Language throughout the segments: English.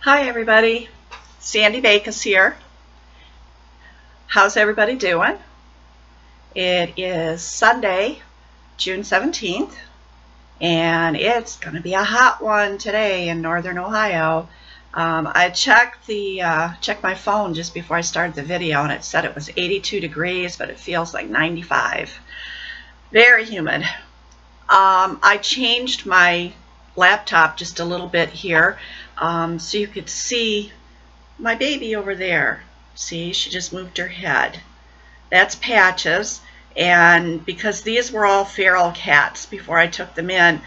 Hi everybody, Sandy Bacus here. How's everybody doing? It is Sunday, June 17th, and it's going to be a hot one today in northern Ohio. I checked my phone just before I started the video, and it said it was 82 degrees, but it feels like 95. Very humid. I changed my laptop just a little bit here so you could see my baby over there. See, she just moved her head. That's Patches, and because these were all feral cats before I took them in,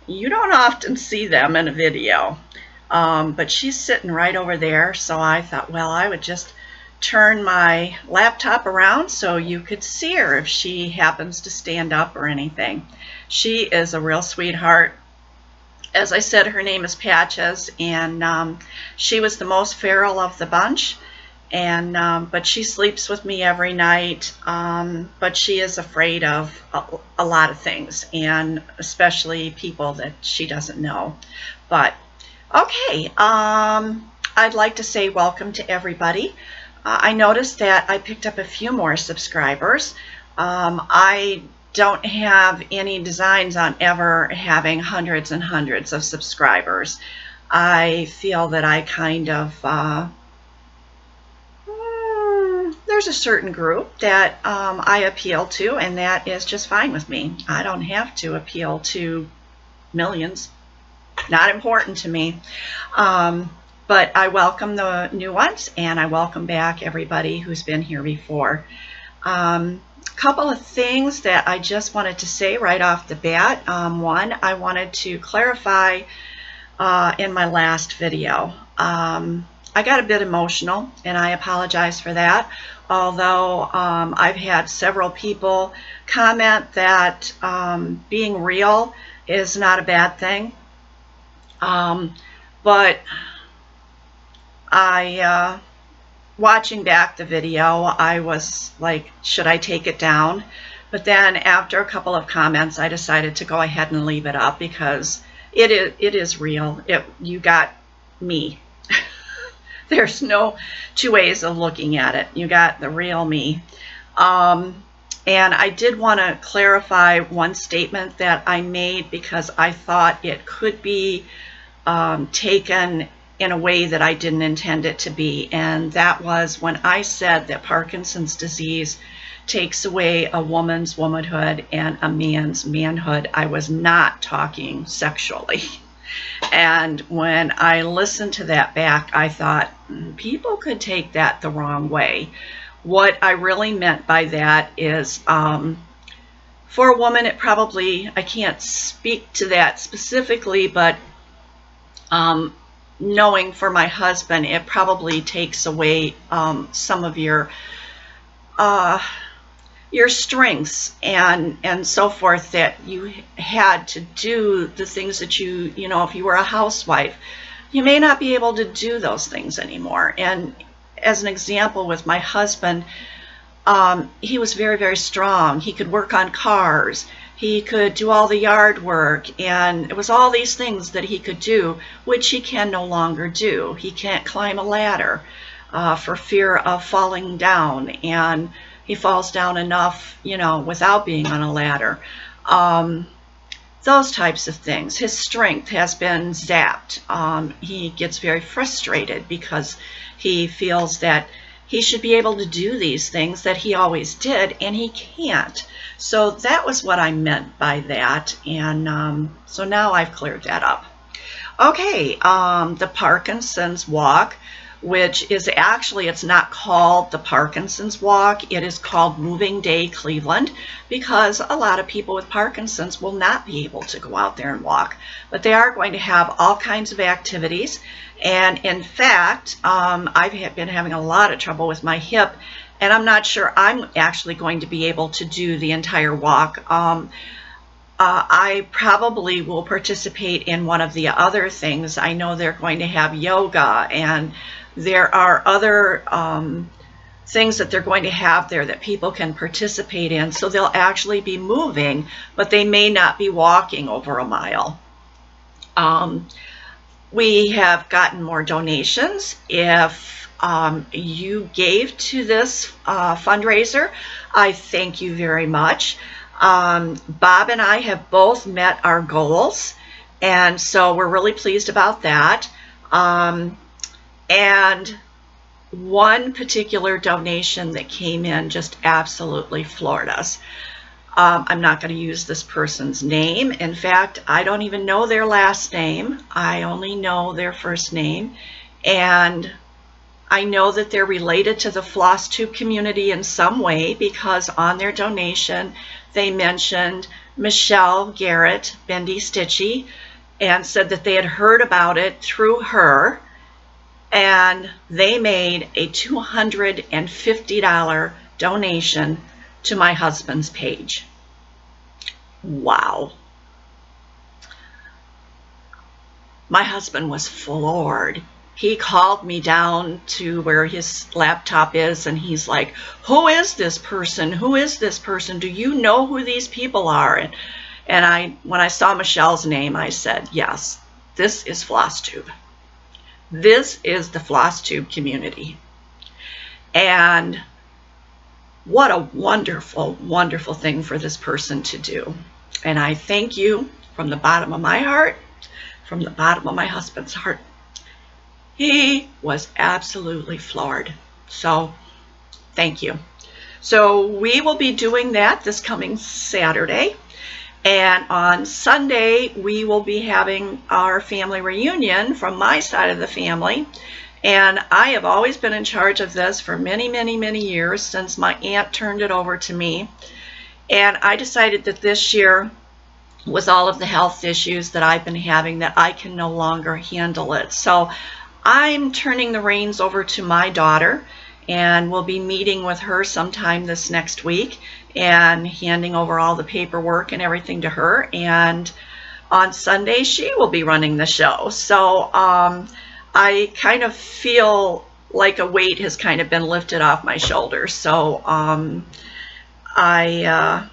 you don't often see them in a video. But she's sitting right over there, so I thought, well, I would just turn my laptop around so you could see her if she happens to stand up or anything. She is a real sweetheart. As I said, her name is Patches, and she was the most feral of the bunch. And but she sleeps with me every night. But she is afraid of a lot of things, and especially people that she doesn't know. But okay, I'd like to say welcome to everybody. I noticed that I picked up a few more subscribers. I don't have any designs on ever having hundreds and hundreds of subscribers. I feel that I kind of there's a certain group that I appeal to, and that is just fine with me. I don't have to appeal to millions. Not important to me. But I welcome the new ones, and I welcome back everybody who's been here before. Couple of things that I just wanted to say right off the bat. One, I wanted to clarify in my last video. I got a bit emotional, and I apologize for that. Although I've had several people comment that being real is not a bad thing. But watching back the video, I was like, should I take it down? But then after a couple of comments, I decided to go ahead and leave it up because it is real. You got me. There's no two ways of looking at it. You got the real me. And I did want to clarify one statement that I made because I thought it could be taken in a way that I didn't intend it to be. And that was when I said that Parkinson's disease takes away a woman's womanhood and a man's manhood. I was not talking sexually. And when I listened to that back, I thought, people could take that the wrong way. What I really meant by that is, for a woman, it probably, I can't speak to that specifically, but knowing for my husband, it probably takes away some of your strengths and so forth, that you had to do the things that you know, if you were a housewife, you may not be able to do those things anymore. And as an example, with my husband, he was very, very strong. He could work on cars. He could do all the yard work, and it was all these things that he could do, which he can no longer do. He can't climb a ladder for fear of falling down, and he falls down enough, you know, without being on a ladder. Those types of things. His strength has been zapped. He gets very frustrated because he feels that he should be able to do these things that he always did, and he can't. So that was what I meant by that, and so now I've cleared that up. Okay, the Parkinson's Walk, which is actually, it's not called the Parkinson's Walk, it is called Moving Day Cleveland, because a lot of people with Parkinson's will not be able to go out there and walk. But they are going to have all kinds of activities, and in fact, I've been having a lot of trouble with my hip, and I'm not sure I'm actually going to be able to do the entire walk. I probably will participate in one of the other things. I know they're going to have yoga, and there are other things that they're going to have there that people can participate in. So they'll actually be moving, but they may not be walking over a mile. We have gotten more donations. If you gave to this fundraiser, I thank you very much. Bob and I have both met our goals, and so we're really pleased about that. And one particular donation that came in just absolutely floored us. I'm not going to use this person's name. In fact, I don't even know their last name. I only know their first name. And I know that they're related to the FLOSSTUBE community in some way, because on their donation they mentioned Michelle Garrett Bendy Stitchy and said that they had heard about it through her, and they made a $250 donation to my husband's page. Wow. My husband was floored. He called me down to where his laptop is, and he's like, who is this person? Who is this person? Do you know who these people are? And when I saw Michelle's name, I said, yes, this is FLOSSTUBE. This is the FLOSSTUBE community. And what a wonderful, wonderful thing for this person to do. And I thank you from the bottom of my heart, from the bottom of my husband's heart. He was absolutely floored. So thank you. So we will be doing that this coming Saturday. And on Sunday, we will be having our family reunion from my side of the family. And I have always been in charge of this for many, many, many years, since my aunt turned it over to me. And I decided that this year, with all of the health issues that I've been having, that I can no longer handle it. So I'm turning the reins over to my daughter, and we'll be meeting with her sometime this next week and handing over all the paperwork and everything to her. And on Sunday, she will be running the show. So I kind of feel like a weight has kind of been lifted off my shoulders. So I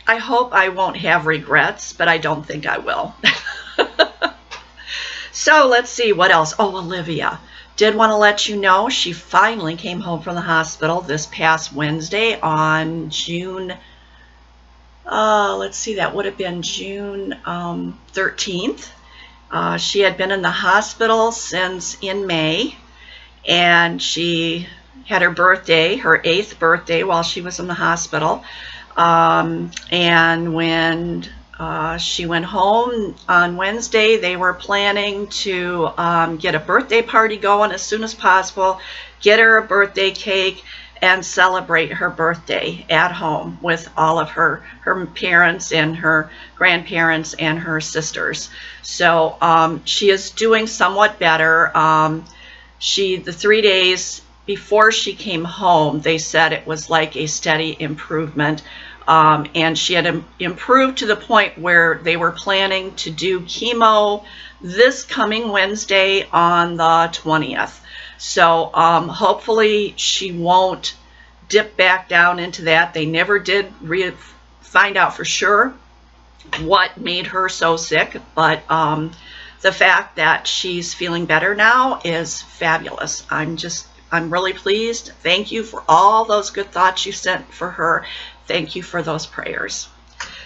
hope I won't have regrets, but I don't think I will. So let's see what else. Oh, Olivia. Did want to let you know she finally came home from the hospital this past Wednesday on June, let's see, that would have been June 13th. She had been in the hospital since in May, and she had her birthday, her 8th birthday, while she was in the hospital. And when she went home on Wednesday, they were planning to get a birthday party going as soon as possible, get her a birthday cake, and celebrate her birthday at home with all of her parents and her grandparents and her sisters. So she is doing somewhat better. The 3 days before she came home, they said it was like a steady improvement. And she had improved to the point where they were planning to do chemo this coming Wednesday on the 20th. So hopefully she won't dip back down into that. They never did find out for sure what made her so sick, but the fact that she's feeling better now is fabulous. I'm really pleased. Thank you for all those good thoughts you sent for her. Thank you for those prayers.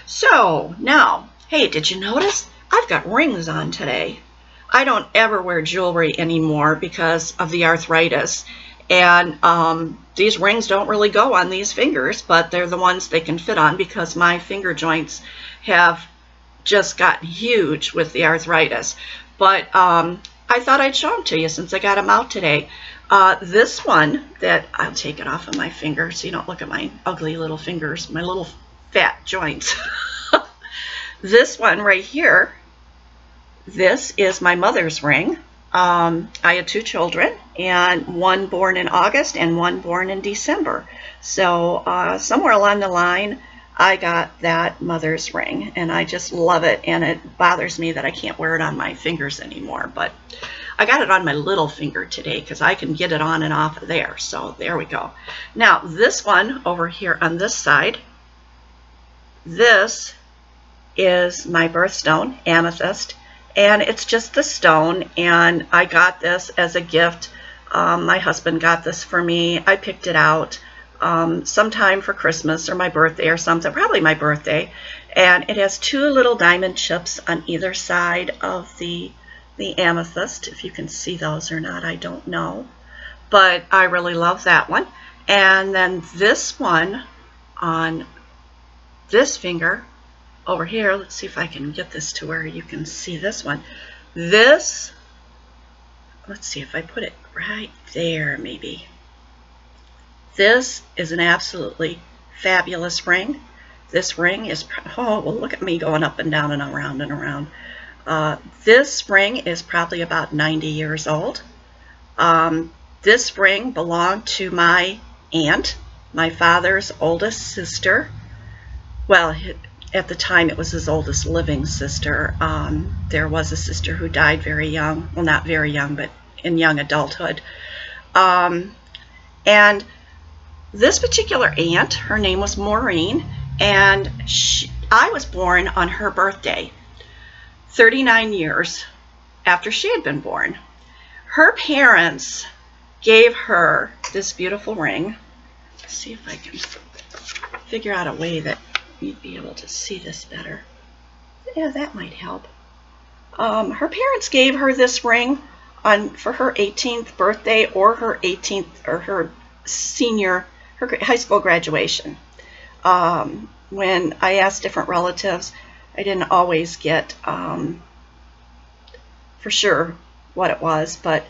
So now, hey, did you notice I've got rings on today? I don't ever wear jewelry anymore because of the arthritis. And these rings don't really go on these fingers, but they're the ones they can fit on because my finger joints have just gotten huge with the arthritis. But I thought I'd show them to you since I got them out today. This one that I'll take it off of my finger so you don't look at my ugly little fingers, my little fat joints. This one right here, this is my mother's ring. I had 2 children, and one born in August and one born in December. So somewhere along the line, I got that mother's ring, and I just love it, and it bothers me that I can't wear it on my fingers anymore, but I got it on my little finger today because I can get it on and off of there. So there we go. Now this one over here on this side, this is my birthstone, amethyst, and it's just the stone, and I got this as a gift. My husband got this for me. I picked it out sometime for Christmas or my birthday or something, probably my birthday, and it has two little diamond chips on either side of the amethyst. If you can see those or not, I don't know, but I really love that one. And then this one on this finger over here, let's see if I can get this to where you can see this one. This, let's see if I put it right there maybe. This is an absolutely fabulous ring. This ring is, oh, well, look at me going up and down and around and around. This ring is probably about 90 years old. This ring belonged to my aunt, my father's oldest sister. Well, at the time it was his oldest living sister. There was a sister who died very young. Well, not very young, but in young adulthood. And this particular aunt, her name was Maureen, and I was born on her birthday, 39 years after she had been born. Her parents gave her this beautiful ring. Let's see if I can figure out a way that you'd be able to see this better. Yeah, that might help. Her parents gave her this ring for her 18th birthday or her 18th or her high school graduation. When I asked different relatives, I didn't always get for sure what it was, but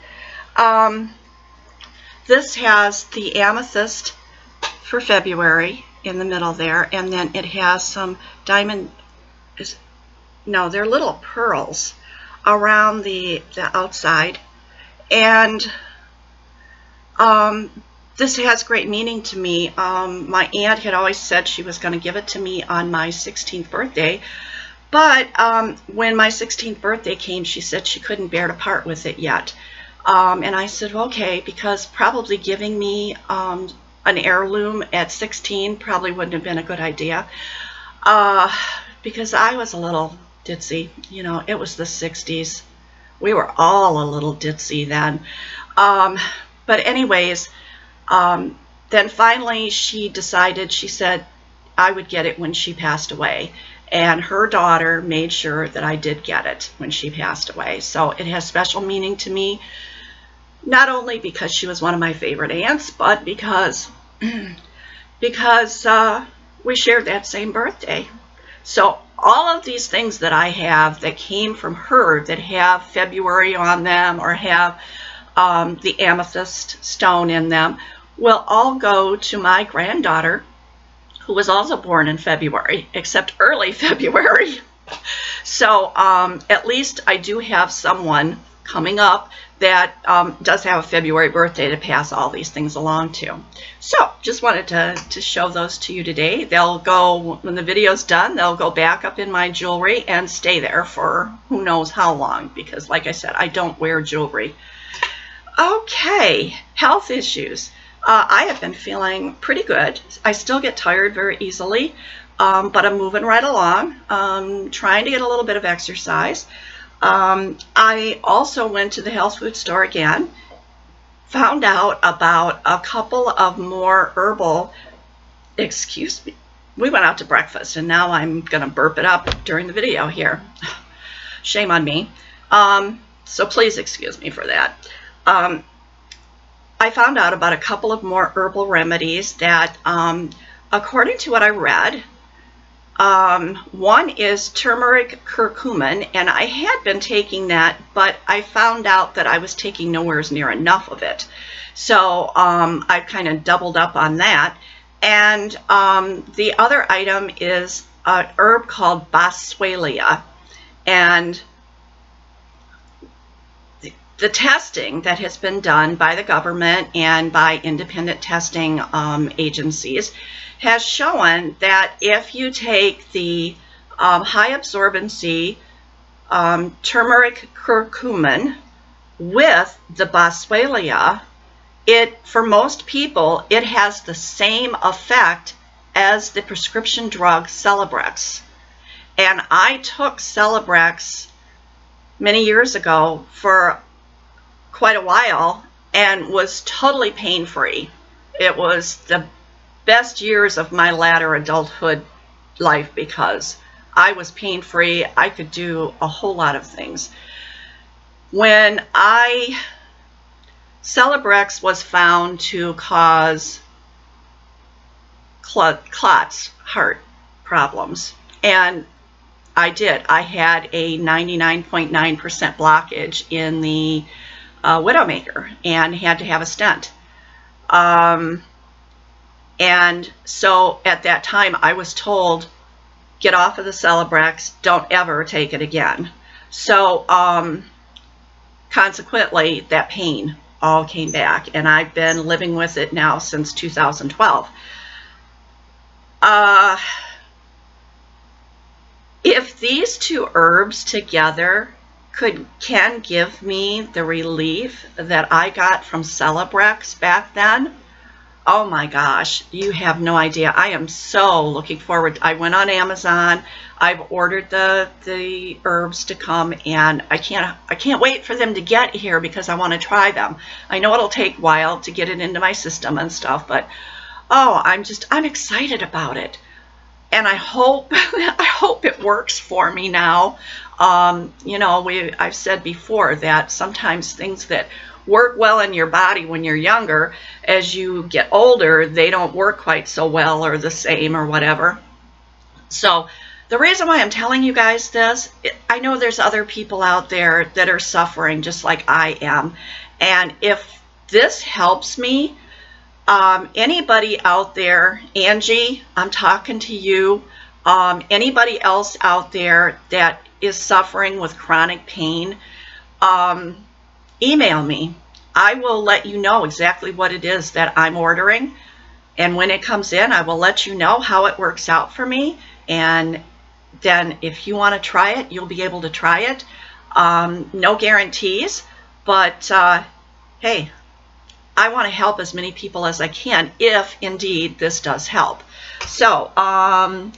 this has the amethyst for February in the middle there, and then it has some diamond, no, they're little pearls around the outside, and this has great meaning to me. My aunt had always said she was going to give it to me on my 16th birthday, but when my 16th birthday came, she said she couldn't bear to part with it yet. And I said, okay, because probably giving me an heirloom at 16 probably wouldn't have been a good idea, because I was a little ditzy. You know, it was the 60s. We were all a little ditzy then. But anyways, then finally she decided, she said I would get it when she passed away. And her daughter made sure that I did get it when she passed away. So it has special meaning to me, not only because she was one of my favorite aunts, but because we shared that same birthday. So all of these things that I have that came from her that have February on them or have the amethyst stone in them will all go to my granddaughter, who was also born in February, except early February. So at least I do have someone coming up that does have a February birthday to pass all these things along to. So just wanted to show those to you today. They'll go, when the video's done, they'll go back up in my jewelry and stay there for who knows how long, because like I said, I don't wear jewelry. Okay, health issues. I have been feeling pretty good. I still get tired very easily, but I'm moving right along, trying to get a little bit of exercise. I also went to the health food store again, found out about a couple of more herbal, excuse me, we went out to breakfast and now I'm going to burp it up during the video here. Shame on me. So please excuse me for that. I found out about a couple of more herbal remedies that, according to what I read, one is turmeric curcumin, and I had been taking that, but I found out that I was taking nowhere near enough of it. So I kind of doubled up on that. And the other item is an herb called boswellia. And the testing that has been done by the government and by independent testing agencies has shown that if you take the high absorbency turmeric curcumin with the boswellia, for most people, it has the same effect as the prescription drug Celebrex. And I took Celebrex many years ago for quite a while and was totally pain-free. It was the best years of my latter adulthood life because I was pain-free. I could do a whole lot of things. When Celebrex was found to cause clots, heart problems, and I did. I had a 99.9% blockage in the Widowmaker and had to have a stent. And so at that time I was told, get off of the Celebrex, don't ever take it again. So consequently, that pain all came back, and I've been living with it now since 2012. If these two herbs together can give me the relief that I got from Celebrex back then, oh my gosh, you have no idea. I am so looking forward. I went on Amazon. I've ordered the herbs to come, and I can't wait for them to get here because I want to try them. I know it'll take a while to get it into my system and stuff, but oh, I'm excited about it. And I hope it works for me now. You know, I've said before that sometimes things that work well in your body when you're younger, as you get older, they don't work quite so well or the same or whatever. So the reason why I'm telling you guys this, I know there's other people out there that are suffering just like I am. And if this helps me, anybody out there, Angie, I'm talking to you, anybody else out there that is suffering with chronic pain, email me. I will let you know exactly what it is that I'm ordering, and when it comes in, I will let you know how it works out for me, and then if you want to try it, you'll be able to try it. No guarantees, but hey, I want to help as many people as I can if indeed this does help. So, all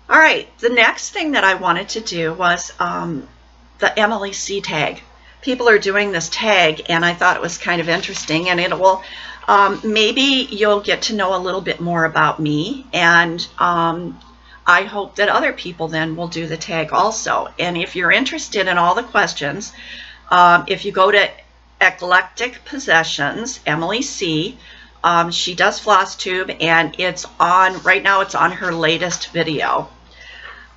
right, the next thing that I wanted to do was the Emily C tag. People are doing this tag, and I thought it was kind of interesting, and it will maybe you'll get to know a little bit more about me, and I hope that other people then will do the tag also. And if you're interested in all the questions, if you go to Eclectic Possessions, Emily C, she does FLOSSTUBE, and it's on, right now it's on her latest video.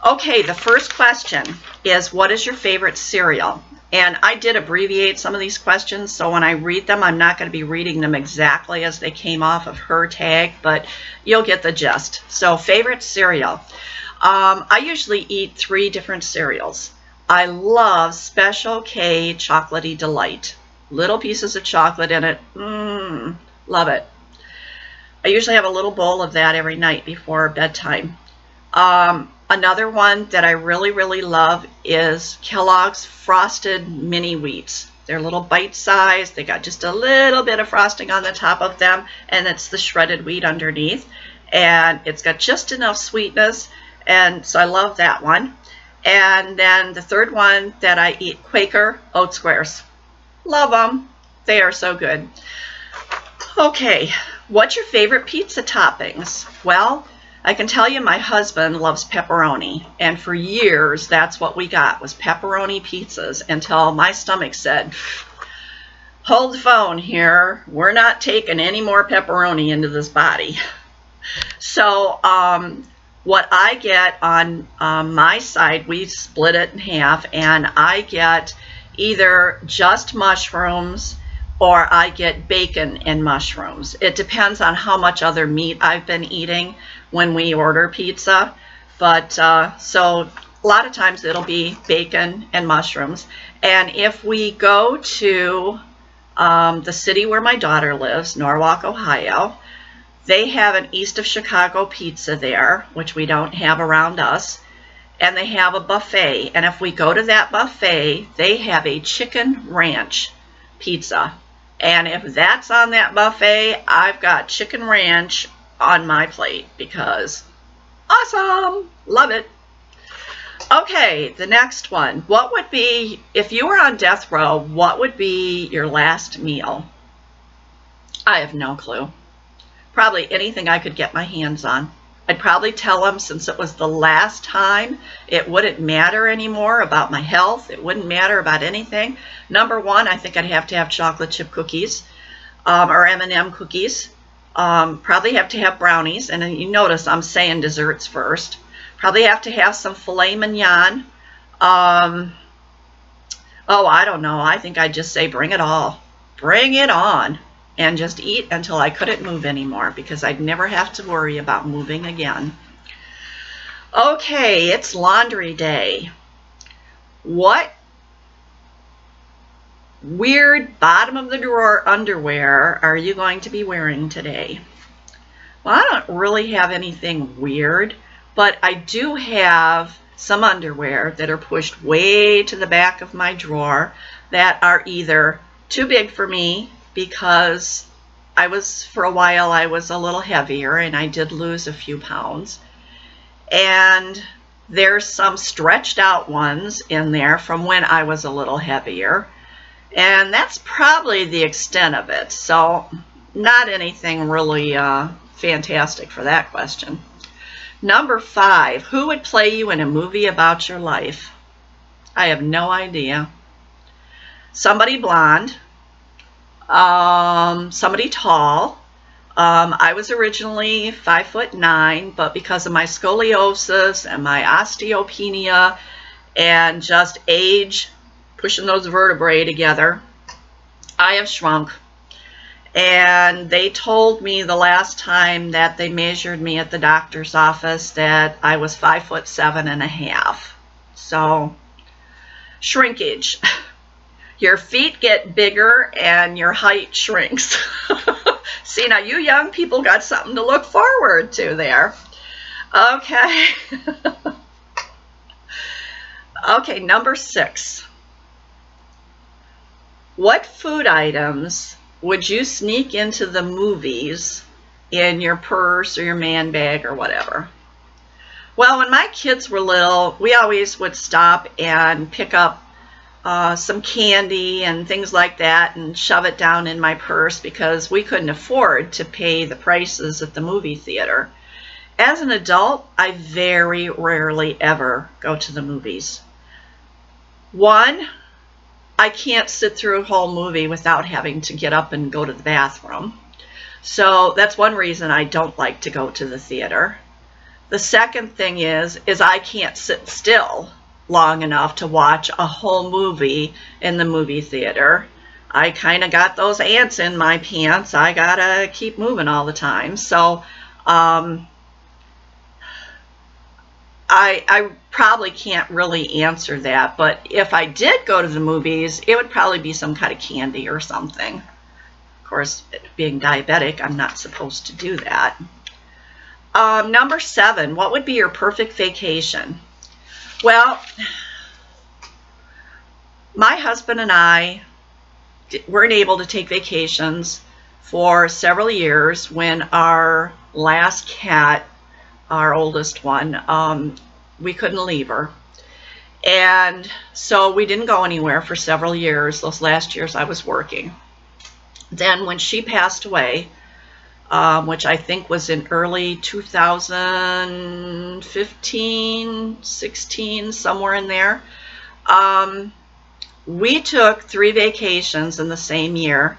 Okay, the first question is, what is your favorite cereal? And I did abbreviate some of these questions, so when I read them, I'm not going to be reading them exactly as they came off of her tag, but you'll get the gist. So, favorite cereal. I usually eat 3 different cereals. I love Special K Chocolatey Delight. Little pieces of chocolate in it. Love it. I usually have a little bowl of that every night before bedtime. Another one that I really, really love is Kellogg's Frosted Mini Wheats. They're little bite size. They got just a little bit of frosting on the top of them, and it's the shredded wheat underneath. And it's got just enough sweetness, and so I love that one. And then the third one that I eat, Quaker Oat Squares. Love them. They are so good. Okay, what's your favorite pizza toppings? Well, I can tell you my husband loves pepperoni, and for years that's what we got, was pepperoni pizzas, until my stomach said, hold the phone here, we're not taking any more pepperoni into this body. So what I get on my side, we split it in half, and I get either just mushrooms or I get bacon and mushrooms. It depends on how much other meat I've been eating when we order pizza, but so a lot of times it'll be bacon and mushrooms. And if we go to the city where my daughter lives, Norwalk, Ohio, they have an East of Chicago pizza there, which we don't have around us, and they have a buffet. And if we go to that buffet, they have a chicken ranch pizza. And if that's on that buffet, I've got chicken ranch on my plate because awesome, love it. Okay, the next one. What would be, if you were on death row, what would be your last meal? I have no clue. Probably anything I could get my hands on. I'd probably tell them, since it was the last time, it wouldn't matter anymore about my health. It wouldn't matter about anything. Number one, I think I'd have to have chocolate chip cookies or M&M cookies. Probably have to have brownies. And you notice I'm saying desserts first. Probably have to have some filet mignon. Oh, I don't know. I think I'd just say bring it all. Bring it on. And just eat until I couldn't move anymore, because I'd never have to worry about moving again. Okay, it's laundry day. What weird bottom of the drawer underwear are you going to be wearing today? Well, I don't really have anything weird, but I do have some underwear that are pushed way to the back of my drawer that are either too big for me, because for a while I was a little heavier and I did lose a few pounds. And there's some stretched out ones in there from when I was a little heavier. And that's probably the extent of it. So not anything really fantastic for that question. Number 5, who would play you in a movie about your life? I have no idea. Somebody blonde. Somebody tall. I was originally 5'9", but because of my scoliosis and my osteopenia and just age pushing those vertebrae together, I have shrunk. And they told me the last time that they measured me at the doctor's office that I was 5'7.5". So, shrinkage. Your feet get bigger and your height shrinks. See, now you young people got something to look forward to there. Okay. Okay, number 6. What food items would you sneak into the movies in your purse or your man bag or whatever? Well, when my kids were little, we always would stop and pick up some candy and things like that and shove it down in my purse, because we couldn't afford to pay the prices at the movie theater. As an adult, I very rarely ever go to the movies. One, I can't sit through a whole movie without having to get up and go to the bathroom. So that's one reason I don't like to go to the theater. The second thing is I can't sit still long enough to watch a whole movie in the movie theater. I kind of got those ants in my pants. I gotta keep moving all the time. So I probably can't really answer that, but if I did go to the movies, it would probably be some kind of candy or something. Of course, being diabetic, I'm not supposed to do that. Number 7, what would be your perfect vacation? Well, my husband and I weren't able to take vacations for several years when our last cat, our oldest one, we couldn't leave her. And so we didn't go anywhere for several years. Those last years I was working. Then when she passed away, which I think was in early 2015, 16, somewhere in there. We took 3 vacations in the same year,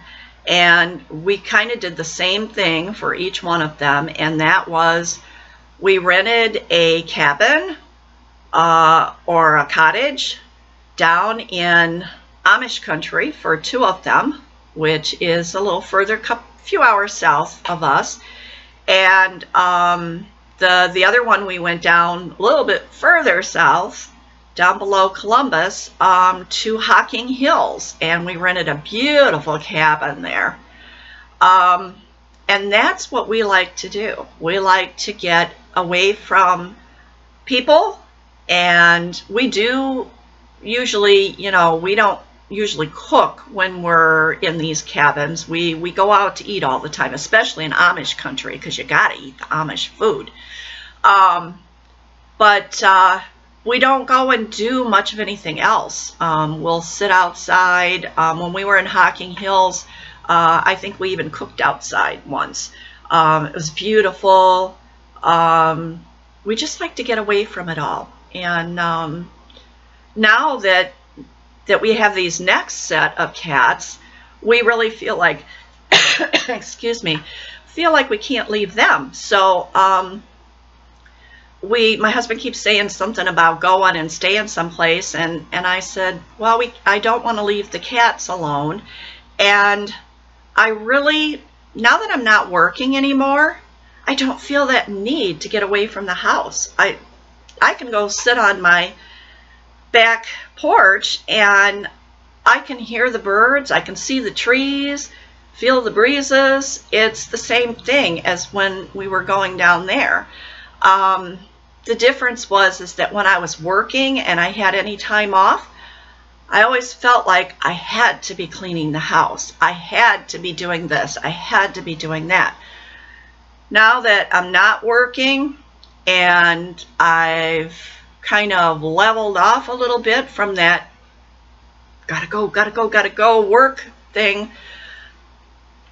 and we kind of did the same thing for each one of them, and that was we rented a cabin or a cottage down in Amish country for 2 of them, which is a little further, few hours south of us, and the other one we went down a little bit further south, down below Columbus, to Hocking Hills, and we rented a beautiful cabin there. And that's what we like to do. We like to get away from people, and we do usually, you know, we don't usually cook when we're in these cabins. We go out to eat all the time, especially in Amish country, because you gotta eat the Amish food. But we don't go and do much of anything else. We'll sit outside. When we were in Hocking Hills, I think we even cooked outside once. It was beautiful. We just like to get away from it all. And now that we have these next set of cats, we really feel like, excuse me, feel like we can't leave them. So my husband keeps saying something about going and staying someplace, and I said, well, I don't want to leave the cats alone. And I really, now that I'm not working anymore, I don't feel that need to get away from the house. I can go sit on my back porch and I can hear the birds, I can see the trees, feel the breezes. It's the same thing as when we were going down there. The difference is that when I was working and I had any time off, I always felt like I had to be cleaning the house. I had to be doing this. I had to be doing that. Now that I'm not working and I've kind of leveled off a little bit from that gotta go work thing,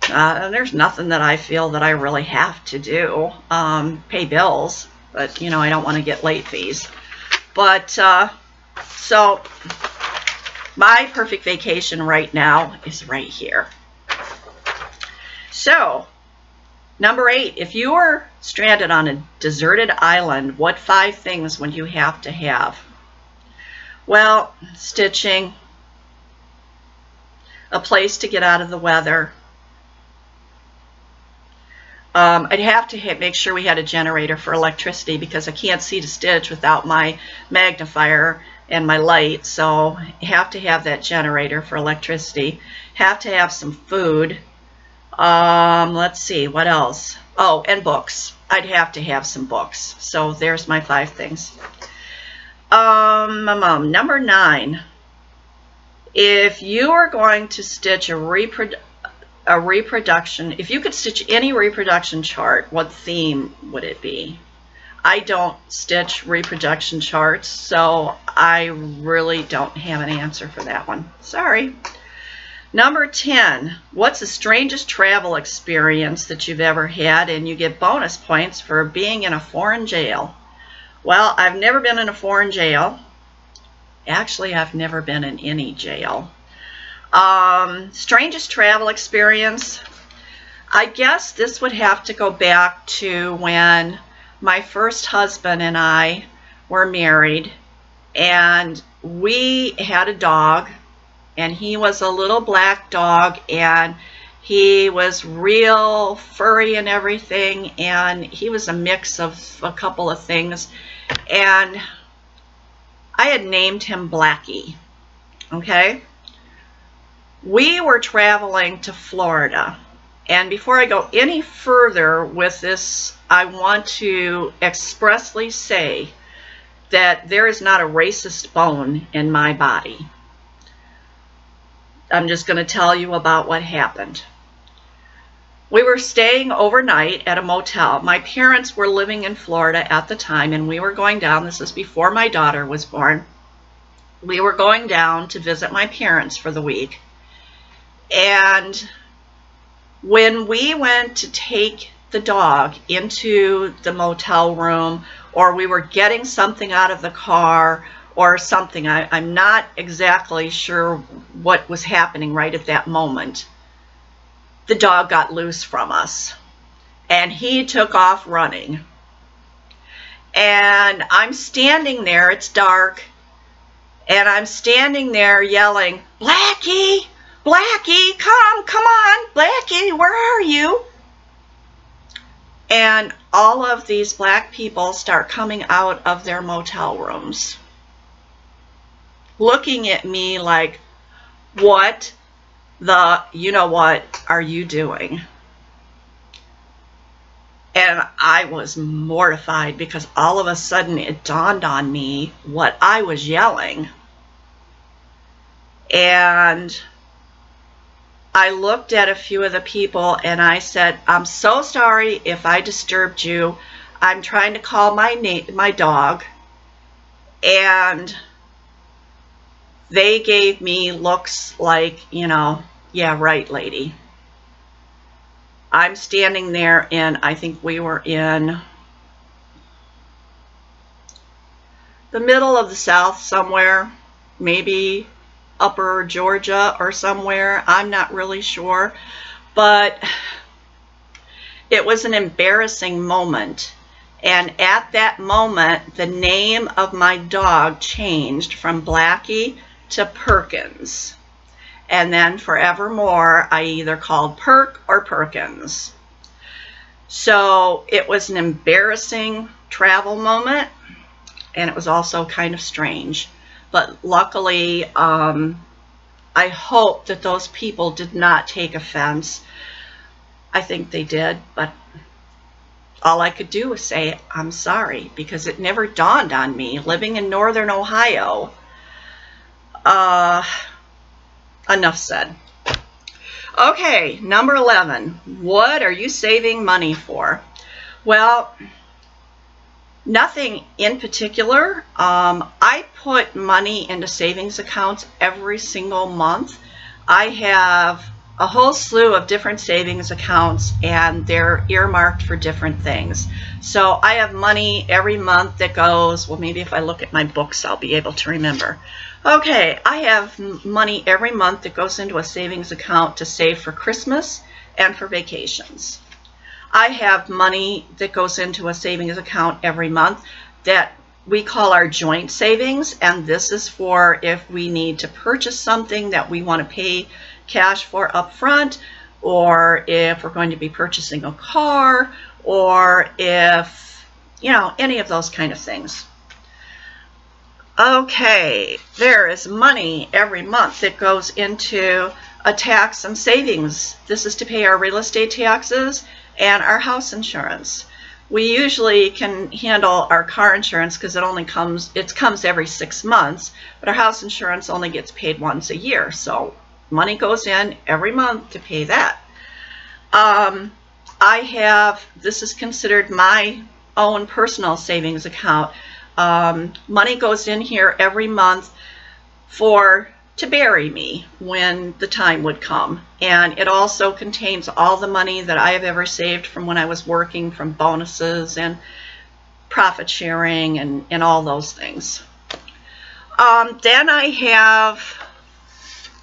there's nothing that I feel that I really have to do. Pay bills, but I don't want to get late fees. But so my perfect vacation right now is right here. So number 8, if you were stranded on a deserted island, what 5 things would you have to have? Well, stitching, a place to get out of the weather. I'd have to make sure we had a generator for electricity because I can't see to stitch without my magnifier and my light, so you have to have that generator for electricity. Have to have some food. Let's see, what else? Oh, and books. I'd have to have some books. So there's my 5 things. Number 9. If you are going to stitch a reproduction, if you could stitch any reproduction chart, what theme would it be? I don't stitch reproduction charts, so I really don't have an answer for that one. Sorry. Number 10, what's the strangest travel experience that you've ever had? And you get bonus points for being in a foreign jail. Well, I've never been in a foreign jail. Actually, I've never been in any jail. Strangest travel experience, I guess this would have to go back to when my first husband and I were married, and we had a dog, and he was a little black dog, and he was real furry and everything, and he was a mix of a couple of things, and I had named him Blackie. Okay? We were traveling to Florida, and before I go any further with this, I want to expressly say that there is not a racist bone in my body. I'm just going to tell you about what happened. We were staying overnight at a motel. My parents were living in Florida at the time, and we were going down. This is before my daughter was born. We were going down to visit my parents for the week. And when we went to take the dog into the motel room, or we were getting something out of the car or something, I'm not exactly sure what was happening right at that moment, the dog got loose from us and he took off running. And I'm standing there, it's dark, and I'm standing there yelling, "Blackie, Blackie, come on, Blackie, where are you?" And all of these black people start coming out of their motel rooms, looking at me like, what the, you know what, are you doing? And I was mortified because all of a sudden it dawned on me what I was yelling. And I looked at a few of the people and I said, "I'm so sorry if I disturbed you. I'm trying to call my dog, And they gave me looks like, you know, yeah, right, lady. I'm standing there, and I think we were in the middle of the South somewhere, maybe upper Georgia or somewhere. I'm not really sure, but it was an embarrassing moment. And at that moment, the name of my dog changed from Blackie to Perkins. And then forevermore, I either called Perk or Perkins. So it was an embarrassing travel moment, and it was also kind of strange. But luckily, I hope that those people did not take offense. I think they did, but all I could do was say, I'm sorry, because it never dawned on me, living in northern Ohio. Enough said. Okay, number 11. What are you saving money for? Well, nothing in particular. I put money into savings accounts every single month. I have a whole slew of different savings accounts, and they're earmarked for different things. So I have money every month that goes, well, maybe if I look at my books, I'll be able to remember. Okay, I have money every month that goes into a savings account to save for Christmas and for vacations. I have money that goes into a savings account every month that we call our joint savings, and this is for if we need to purchase something that we want to pay cash for up front, or if we're going to be purchasing a car, or if, you know, any of those kind of things. Okay, there is money every month that goes into a tax and savings. This is to pay our real estate taxes and our house insurance. We usually can handle our car insurance because it comes every 6 months, but our house insurance only gets paid once a year. So money goes in every month to pay that. This is considered my own personal savings account. Money goes in here every month to bury me when the time would come. And it also contains all the money that I have ever saved from when I was working, from bonuses and profit sharing and all those things. Then I have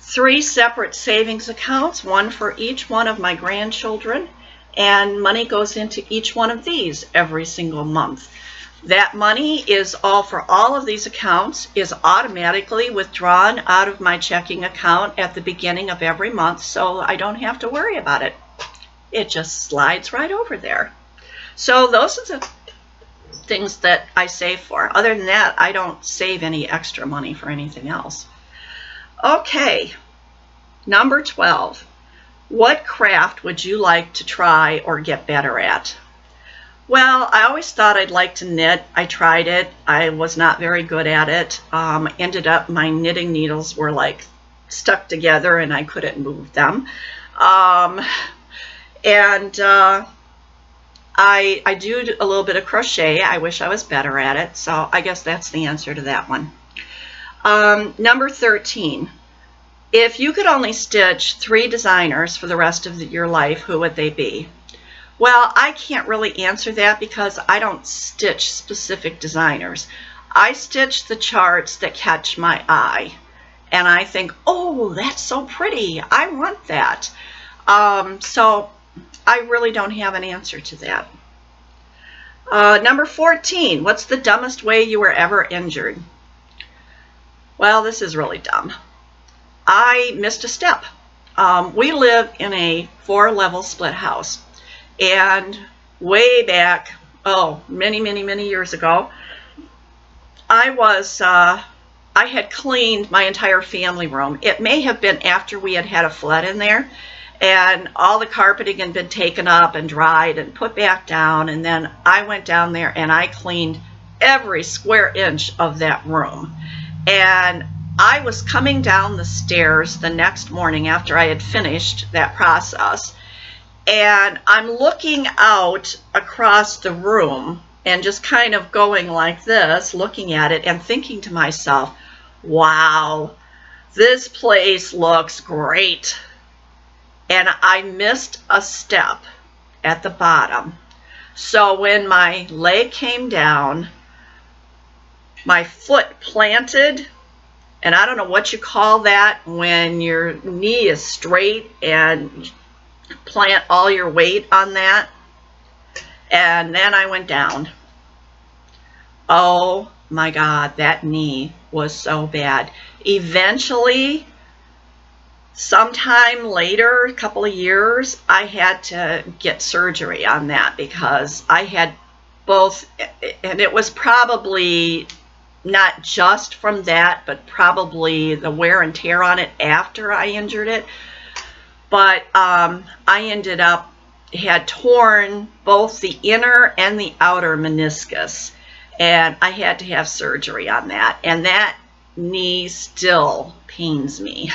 3 separate savings accounts, one for each one of my grandchildren, and money goes into each one of these every single month. That money is for all of these accounts is automatically withdrawn out of my checking account at the beginning of every month, so I don't have to worry about it. It just slides right over there. So those are the things that I save for. Other than that, I don't save any extra money for anything else. Okay, number 12. What craft would you like to try or get better at? Well, I always thought I'd like to knit. I tried it. I was not very good at it. Ended up my knitting needles were like stuck together and I couldn't move them. I do a little bit of crochet. I wish I was better at it. So I guess that's the answer to that one. Number 13. If you could only stitch 3 designers for the rest of your life, who would they be? Well, I can't really answer that because I don't stitch specific designers. I stitch the charts that catch my eye. And I think, oh, that's so pretty. I want that. So I really don't have an answer to that. Number 14, what's the dumbest way you were ever injured? Well, this is really dumb. I missed a step. We live in a 4-level split house. And way back, many years ago, I had cleaned my entire family room. It may have been after we had a flood in there, and all the carpeting had been taken up and dried and put back down, and then I went down there and I cleaned every square inch of that room. And I was coming down the stairs the next morning after I had finished that process, and I'm looking out across the room and just kind of going like this, looking at it and thinking to myself, wow, this place looks great. And I missed a step at the bottom. So when my leg came down, my foot planted, and I don't know what you call that when your knee is straight and plant all your weight on that. And then I went down. Oh my God, that knee was so bad. Eventually, sometime later, a couple of years, I had to get surgery on that because I had both, and it was probably not just from that, but probably the wear and tear on it after I injured it. But I ended up, had torn both the inner and the outer meniscus, and I had to have surgery on that, and that knee still pains me.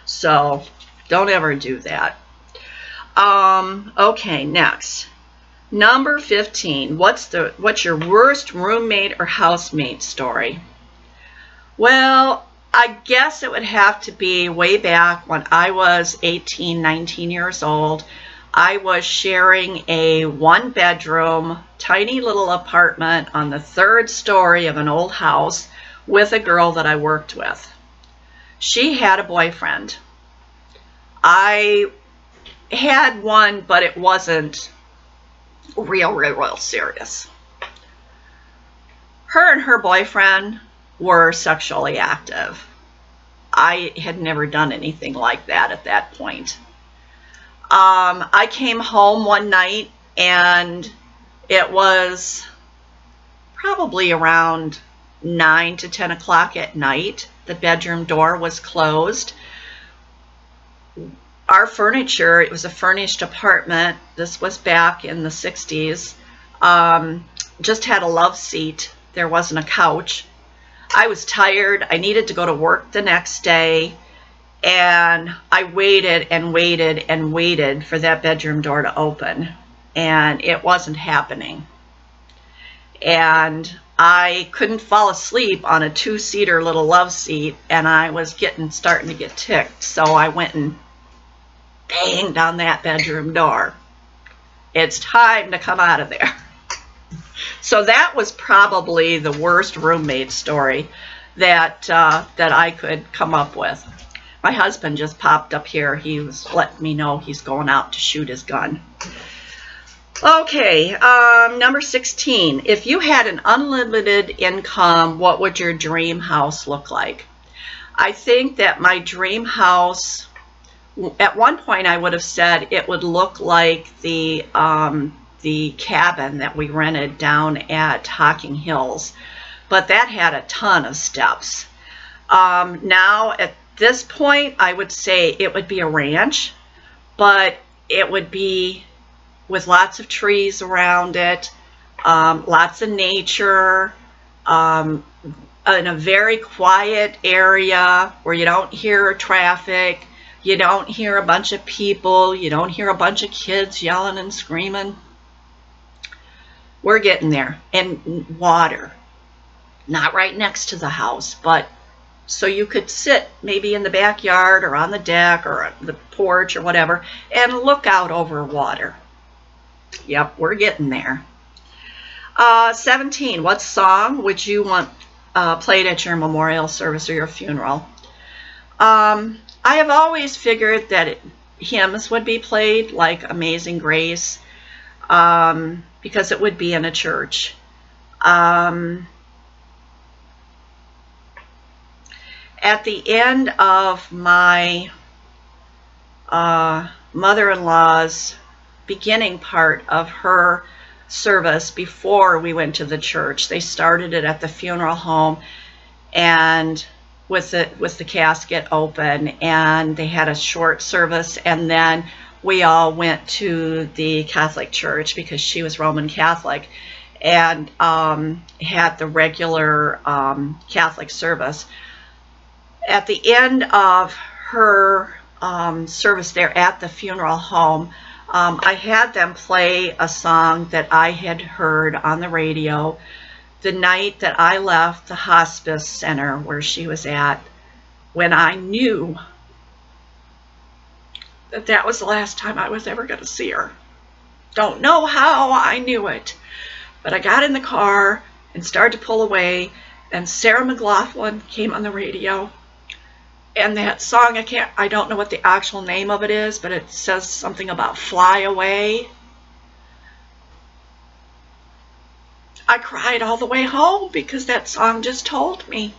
So don't ever do that. Okay, next. Number 15. What's your worst roommate or housemate story? Well, I guess it would have to be way back when I was 18, 19 years old. I was sharing a one-bedroom, tiny little apartment on the 3rd story of an old house with a girl that I worked with. She had a boyfriend. I had one, but it wasn't real serious. Her and her boyfriend were sexually active. I had never done anything like that at that point. I came home one night and it was probably around 9 to 10 o'clock at night. The bedroom door was closed. Our furniture, it was a furnished apartment. This was back in the 60s. Just had a love seat. There wasn't a couch. I was tired. I needed to go to work the next day. And I waited and waited and waited for that bedroom door to open. And it wasn't happening. And I couldn't fall asleep on a 2-seater little love seat. And I was starting to get ticked. So I went and banged on that bedroom door. It's time to come out of there. So that was probably the worst roommate story that I could come up with. My husband just popped up here. He was letting me know he's going out to shoot his gun. Okay, number 16. If you had an unlimited income, what would your dream house look like? I think that my dream house, at one point I would have said it would look like the cabin that we rented down at Hocking Hills, but that had a ton of steps. Now at this point I would say it would be a ranch, but it would be with lots of trees around it, lots of nature, in a very quiet area where you don't hear traffic, you don't hear a bunch of people, you don't hear a bunch of kids yelling and screaming. We're getting there. And water. Not right next to the house, but so you could sit maybe in the backyard or on the deck or the porch or whatever and look out over water. Yep, we're getting there. 17. What song would you want played at your memorial service or your funeral? I have always figured that hymns would be played, like Amazing Grace, because it would be in a church. At the end of my mother-in-law's beginning part of her service before we went to the church, they started it at the funeral home and with the casket open, and they had a short service, and then we all went to the Catholic church because she was Roman Catholic, and had the regular Catholic service. At the end of her service there at the funeral home, I had them play a song that I had heard on the radio the night that I left the hospice center where she was at, when I knew that that was the last time I was ever going to see her. Don't know how I knew it, but I got in the car and started to pull away, and Sarah McLachlan came on the radio, and that song, I don't know what the actual name of it is, but it says something about fly away. I cried all the way home because that song just told me.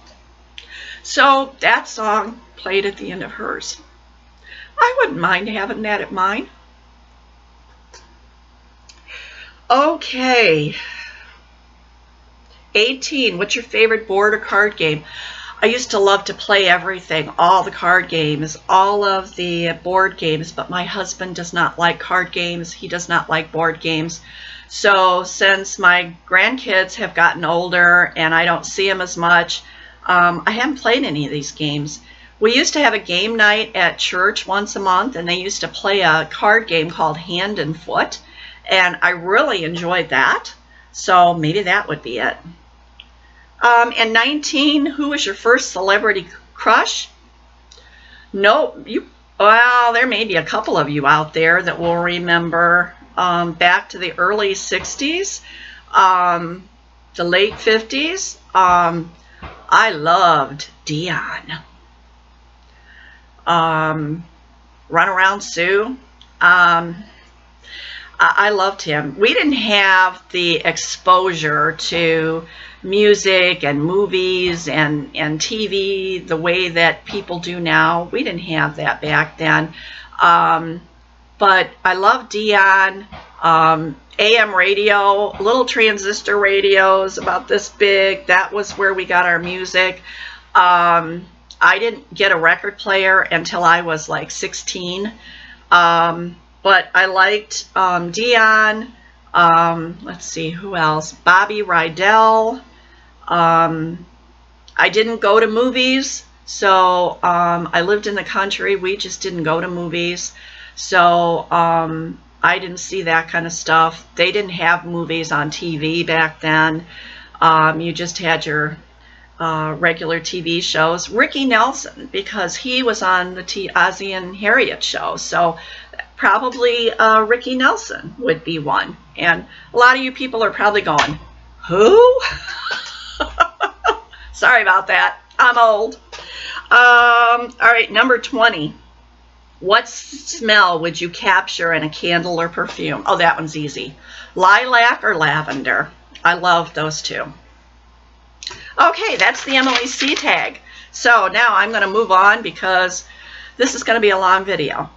So that song played at the end of hers. I wouldn't mind having that at mine. Okay. 18. What's your favorite board or card game? I used to love to play everything, all the card games, all of the board games, but my husband does not like card games. He does not like board games. So since my grandkids have gotten older and I don't see them as much, I haven't played any of these games. We used to have a game night at church once a month, and they used to play a card game called Hand and Foot, and I really enjoyed that. So maybe that would be it. And 19, who was your first celebrity crush? Nope. Well, there may be a couple of you out there that will remember back to the early 60s, the late 50s. I loved Dion. Runaround Sue. I loved him. We didn't have the exposure to music and movies and TV the way that people do now. We didn't have that back then. But I love Dion. AM radio, little transistor radios about this big. That was where we got our music. I didn't get a record player until I was like 16. But I liked Dion. Let's see, who else? Bobby Rydell. I didn't go to movies, so I lived in the country. We just didn't go to movies. So I didn't see that kind of stuff. They didn't have movies on TV back then. You just had your regular TV shows. Ricky Nelson, because he was on the Ozzie and Harriet show. So probably Ricky Nelson would be one. And a lot of you people are probably going, who? Sorry about that. I'm old. All right, number 20. What smell would you capture in a candle or perfume? Oh, that one's easy. Lilac or lavender. I love those two. Okay, that's the Emily C tag. So now I'm going to move on because this is going to be a long video.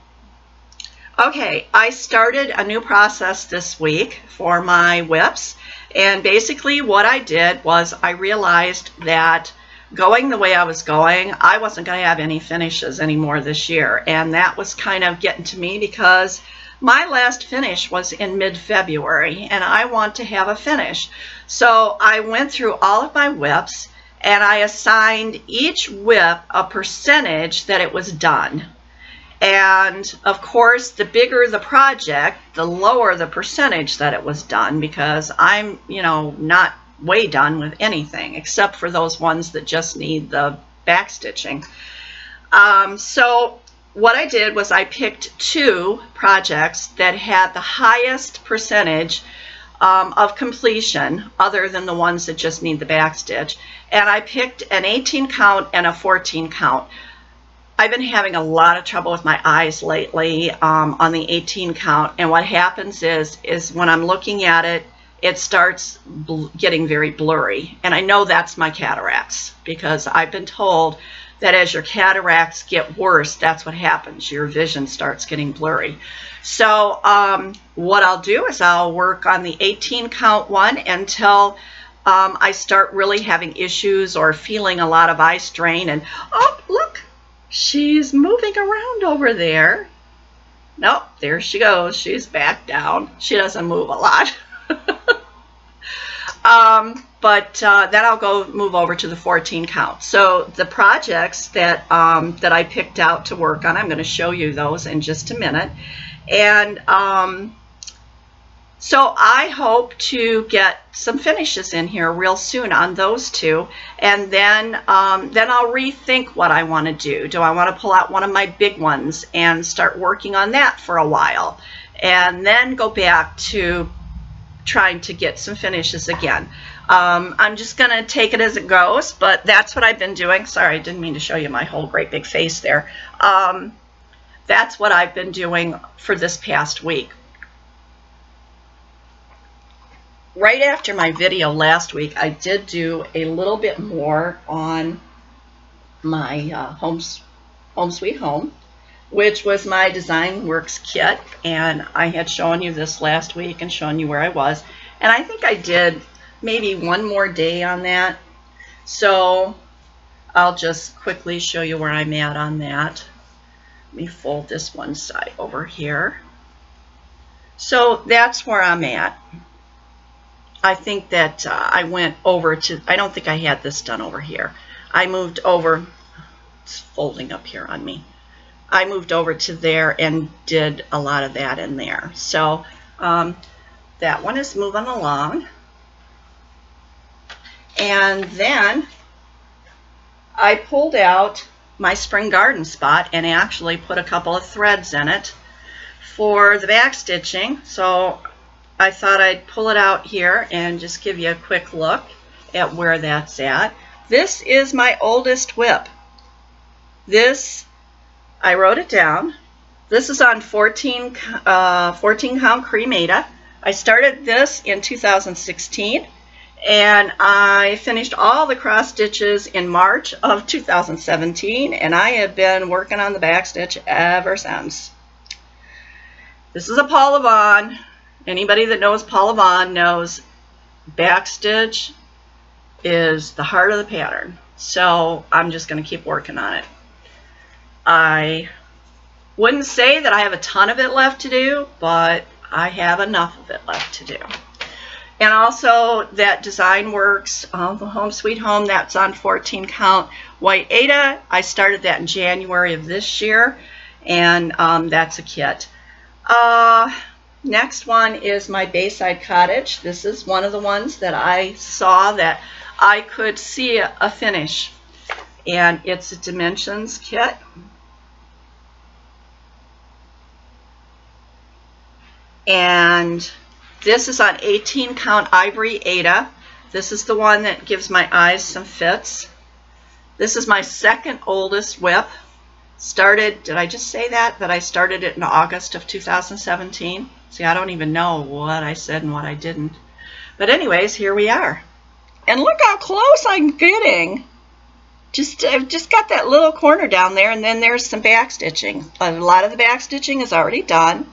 Okay, I started a new process this week for my whips, and basically what I did was I realized that going the way I was going, I wasn't going to have any finishes anymore this year, and that was kind of getting to me because my last finish was in mid-February, and I want to have a finish. So I went through all of my whips, and I assigned each whip a percentage that it was done. And of course, the bigger the project, the lower the percentage that it was done, because I'm, not way done with anything except for those ones that just need the back stitching. So what I did was I picked 2 projects that had the highest percentage of completion other than the ones that just need the back stitch, and I picked an 18 count and a 14 count. I've been having a lot of trouble with my eyes lately on the 18 count, and what happens is when I'm looking at it, it starts getting very blurry. And I know that's my cataracts, because I've been told that as your cataracts get worse, that's what happens. Your vision starts getting blurry. So what I'll do is I'll work on the 18 count one until I start really having issues or feeling a lot of eye strain. And oh, look, she's moving around over there. Nope, there she goes. She's back down. She doesn't move a lot. But then I'll move over to the 14 count. So the projects that I picked out to work on, I'm going to show you those in just a minute. And so I hope to get some finishes in here real soon on those two, and then I'll rethink what I want to do. Do I want to pull out one of my big ones and start working on that for a while, and then go back to trying to get some finishes again? I'm just going to take it as it goes, but that's what I've been doing. Sorry, I didn't mean to show you my whole great big face there. That's what I've been doing for this past week. Right after my video last week, I did do a little bit more on my Home Sweet Home, which was my Design Works kit, and I had shown you this last week and shown you where I was, and I think I did maybe one more day on that, so I'll just quickly show you where I'm at on that. Let me fold this one side over here. So that's where I'm at. I think that I went over to, I don't think I had this done over here. I moved over, it's folding up here on me. I moved over to there and did a lot of that in there. So that one is moving along. And then I pulled out my spring garden spot and actually put a couple of threads in it for the back stitching. So I thought I'd pull it out here and just give you a quick look at where that's at. This is my oldest whip. This, I wrote it down. This is on 14 count cremata. I started this in 2016, and I finished all the cross stitches in March of 2017, and I have been working on the back stitch ever since. This is a Paula Vaughan. Anybody that knows Paula Vaughan knows backstitch is the heart of the pattern. So I'm just going to keep working on it. I wouldn't say that I have a ton of it left to do, but I have enough of it left to do. And also that Design Works, the Home Sweet Home, that's on 14 count white Ada. I started that in January of this year, and that's a kit. Next one is my Bayside Cottage. This is one of the ones that I saw that I could see a finish, and it's a Dimensions kit. And this is on 18 count Ivory Ada. This is the one that gives my eyes some fits. This is my second oldest whip. Started, did I just say that I started it in August of 2017? See, I don't even know what I said and what I didn't. But anyways, here we are. And look how close I'm getting. I've just got that little corner down there, and then there's some back stitching. A lot of the back stitching is already done,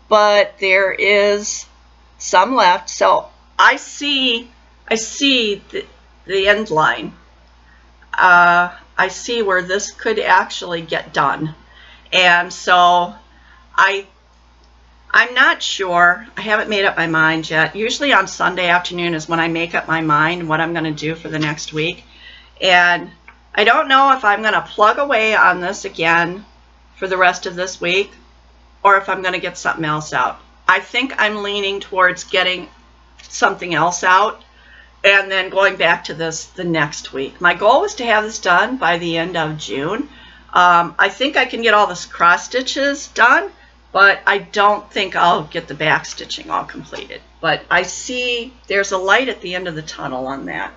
but there is some left. So I see the end line. I see where this could actually get done. And so I'm not sure. I haven't made up my mind yet. Usually on Sunday afternoon is when I make up my mind what I'm going to do for the next week. And I don't know if I'm going to plug away on this again for the rest of this week, or if I'm going to get something else out. I think I'm leaning towards getting something else out and then going back to this the next week. My goal is to have this done by the end of June. I think I can get all the cross stitches done, but I don't think I'll get the back stitching all completed. But I see there's a light at the end of the tunnel on that.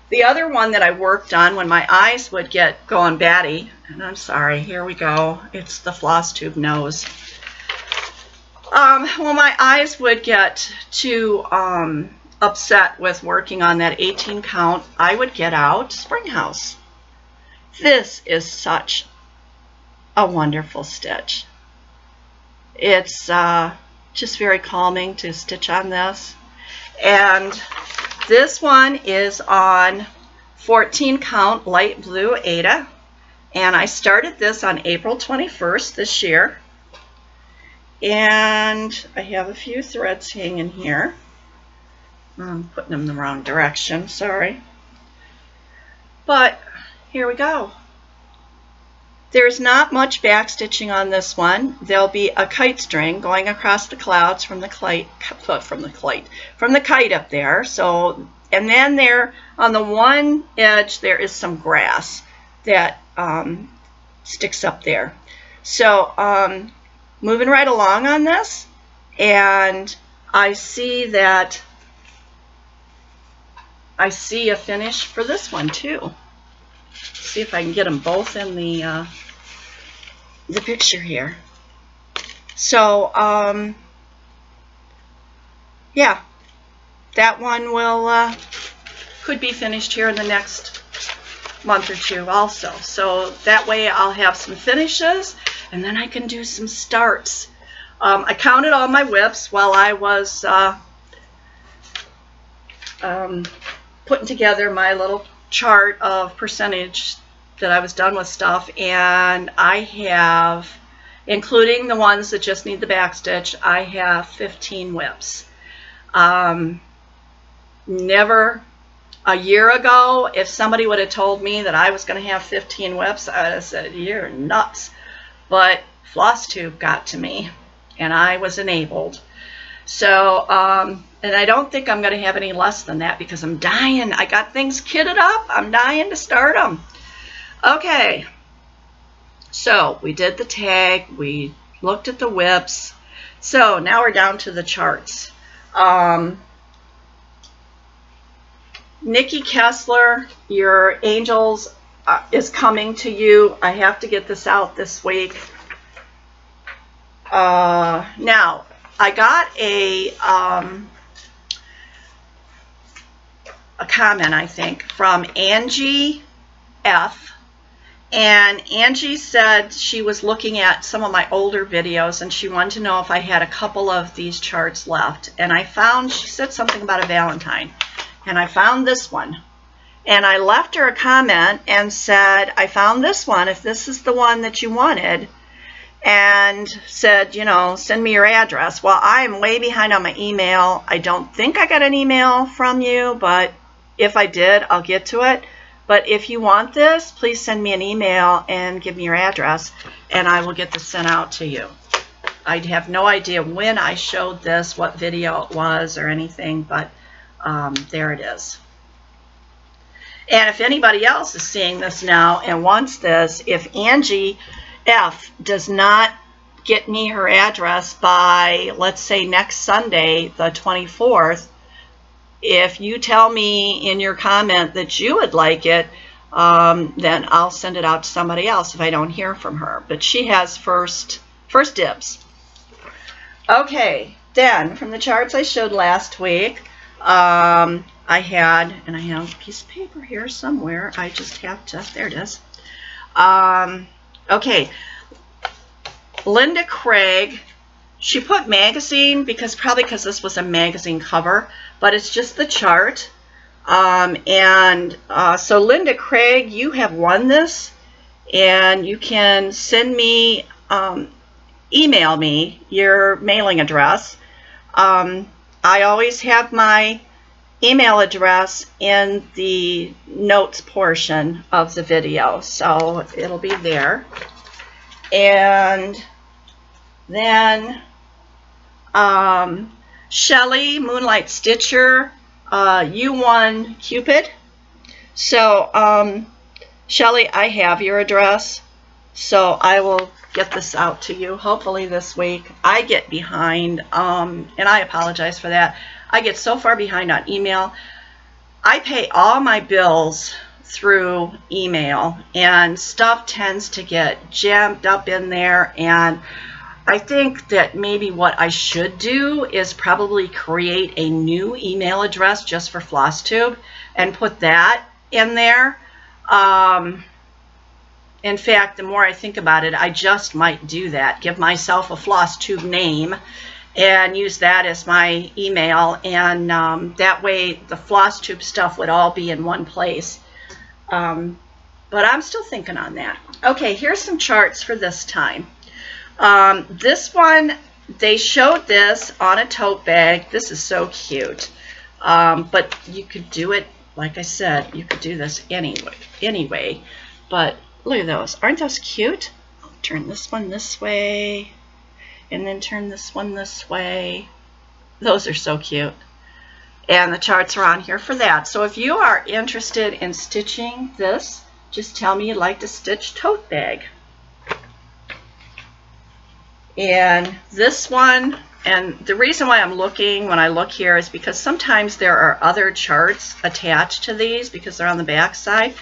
The other one that I worked on when my eyes would get going batty, and I'm sorry, here we go, it's the floss tube nose. When my eyes would get too upset with working on that 18 count, I would get out Spring House. This is such a wonderful stitch. It's just very calming to stitch on this. And this one is on 14 count light blue Ada, and I started this on April 21st this year. And I have a few threads hanging here. I'm putting them the wrong direction, sorry. But here we go. There's not much back stitching on this one. There'll be a kite string going across the clouds from the kite up there. So, and then there on the one edge there is some grass that sticks up there. So moving right along on this, and I see a finish for this one too. See if I can get them both in the picture here. So yeah, that one will could be finished here in the next month or two also. So that way I'll have some finishes, and then I can do some starts. I counted all my whips while I was putting together my little chart of percentage that I was done with stuff, and I have, including the ones that just need the back stitch, I have 15 whips. Never a year ago, if somebody would have told me that I was going to have 15 whips, I would have said, you're nuts. But FLOSSTUBE got to me, and I was enabled. So, and I don't think I'm going to have any less than that because I'm dying. I got things kitted up. I'm dying to start them. Okay. So we did the tag. We looked at the whips. So now we're down to the charts. Nikki Kessler, your Angels is coming to you. I have to get this out this week. Now, I got a comment, I think, from Angie F. And Angie said she was looking at some of my older videos and she wanted to know if I had a couple of these charts left. And I found, she said something about a Valentine. And I found this one. And I left her a comment and said, I found this one, if this is the one that you wanted. And said, you know, send me your address. Well, I am way behind on my email. I don't think I got an email from you, but if I did, I'll get to it. But if you want this, please send me an email and give me your address, and I will get this sent out to you. I have no idea when I showed this, what video it was or anything, but there it is. And if anybody else is seeing this now and wants this, if Angie F does not get me her address by, let's say, next Sunday, the 24th, if you tell me in your comment that you would like it, then I'll send it out to somebody else if I don't hear from her. But she has first dibs. Okay, then from the charts I showed last week, I have a piece of paper here somewhere. I just have to, there it is. Okay, Linda Craig, she put magazine probably because this was a magazine cover, but it's just the chart. So Linda Craig, you have won this, and you can send me, email me your mailing address. I always have my email address in the notes portion of the video, so it'll be there. And then Shelly, Moonlight Stitcher, you won Cupid. So Shelly, I have your address, so I will get this out to you hopefully this week. I get behind, and I apologize for that. I get so far behind on email. I pay all my bills through email, and stuff tends to get jammed up in there, and I think that maybe what I should do is probably create a new email address just for FLOSSTUBE and put that in there. In fact, the more I think about it, I just might do that. Give myself a FLOSSTUBE name and use that as my email, and that way the FLOSSTUBE stuff would all be in one place. But I'm still thinking on that. Okay, here's some charts for this time. This one, they showed this on a tote bag. This is so cute. But you could do it, like I said, you could do this anyway. But Look at those. Aren't those cute? I'll turn this one this way and then turn this one this way. Those are so cute. And the charts are on here for that. So if you are interested in stitching this, just tell me you'd like to stitch tote bag. And this one, and the reason why I'm looking when I look here is because sometimes there are other charts attached to these because they're on the back side.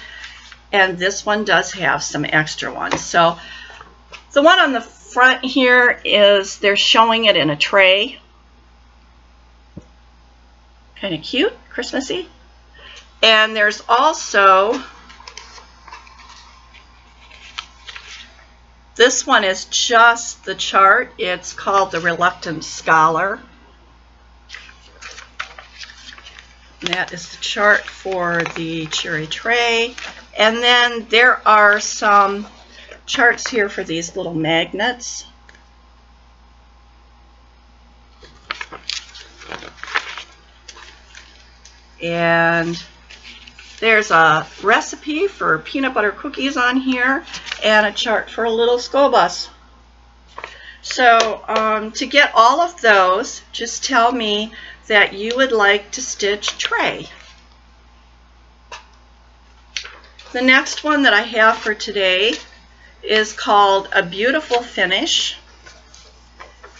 And this one does have some extra ones. So the one on the front here is they're showing it in a tray. Kind of cute, Christmassy. And there's also, this one is just the chart. It's called the Reluctant Scholar. And that is the chart for the cherry tray. And then there are some charts here for these little magnets. And there's a recipe for peanut butter cookies on here and a chart for a little school bus. So to get all of those, just tell me that you would like to stitch tray. The next one that I have for today is called A Beautiful Finish.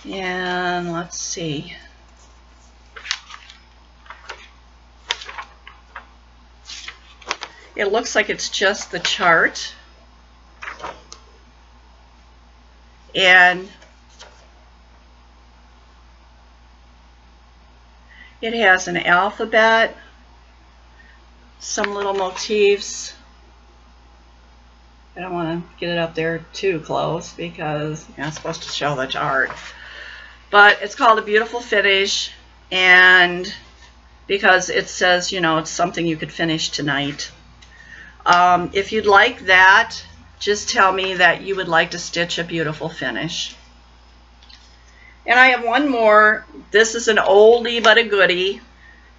And let's see. It looks like it's just the chart. And it has an alphabet, some little motifs. I don't want to get it up there too close because you're not supposed to show the chart. But it's called A Beautiful Finish, and because it says, you know, it's something you could finish tonight. If you'd like that, just tell me that you would like to stitch a beautiful finish. And I have one more. This is an oldie but a goodie.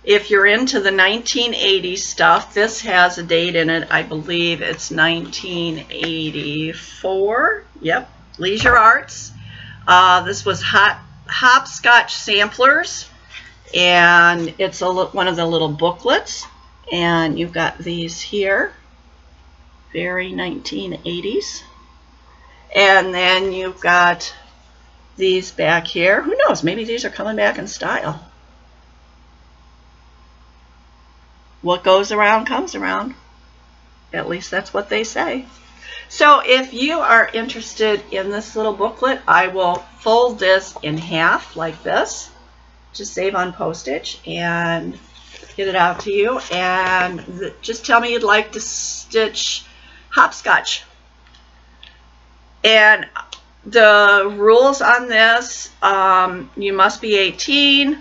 If you're into the 1980s stuff, this has a date in it. I believe it's 1984. Yep, Leisure Arts. This was Hopscotch Samplers, and it's one of the little booklets. And you've got these here. Very 1980s. And then you've got these back here. Who knows? Maybe these are coming back in style. What goes around comes around. At least that's what they say. So if you are interested in this little booklet, I will fold this in half like this. Just save on postage and get it out to you. And just tell me you'd like to stitch hopscotch. And the rules on this, you must be 18.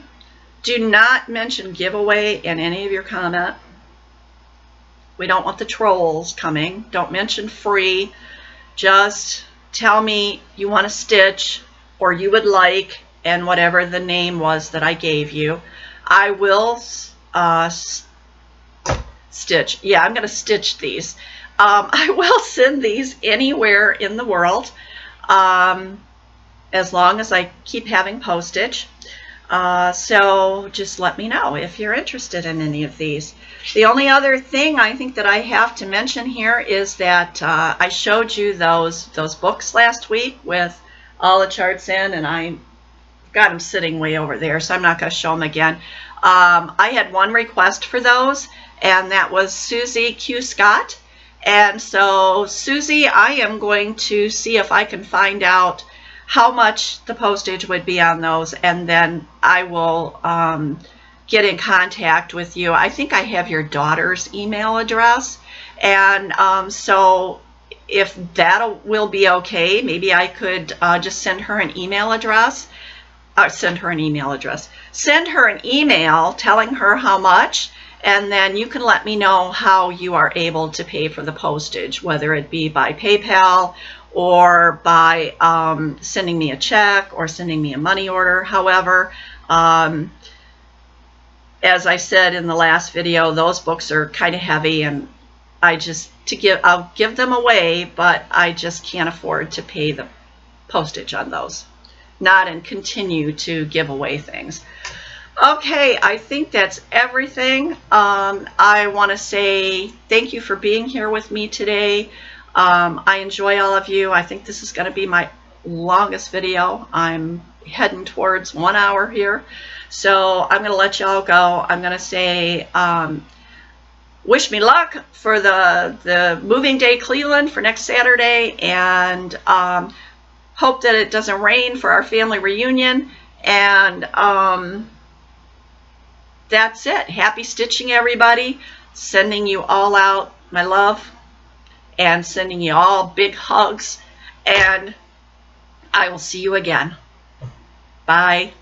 Do not mention giveaway in any of your comment. We don't want the trolls coming. Don't mention free. Just tell me you want to stitch or you would like, and whatever the name was that I gave you. I will stitch. Yeah, I'm going to stitch these. I will send these anywhere in the world as long as I keep having postage. So just let me know if you're interested in any of these. The only other thing I think that I have to mention here is that I showed you those books last week with all the charts in, and I got them sitting way over there, so I'm not going to show them again. I had one request for those, and that was Susie Q. Scott. And so, Susie, I am going to see if I can find out how much the postage would be on those, and then I will get in contact with you. I think I have your daughter's email address, and so if that will be okay, maybe I could just send her an email address. Send her an email telling her how much, and then you can let me know how you are able to pay for the postage, whether it be by PayPal or by sending me a check or sending me a money order. However, as I said in the last video, those books are kind of heavy, and I'll give them away, but I just can't afford to pay the postage on those. Not and continue to give away things. Okay, I think that's everything. I want to say thank you for being here with me today. I enjoy all of you. I think this is going to be my longest video. I'm heading towards 1 hour here. So I'm going to let y'all go. I'm going to say wish me luck for the moving day Cleveland for next Saturday, and hope that it doesn't rain for our family reunion. And that's it. Happy stitching, everybody. Sending you all out my love and sending you all big hugs. And I will see you again. Bye.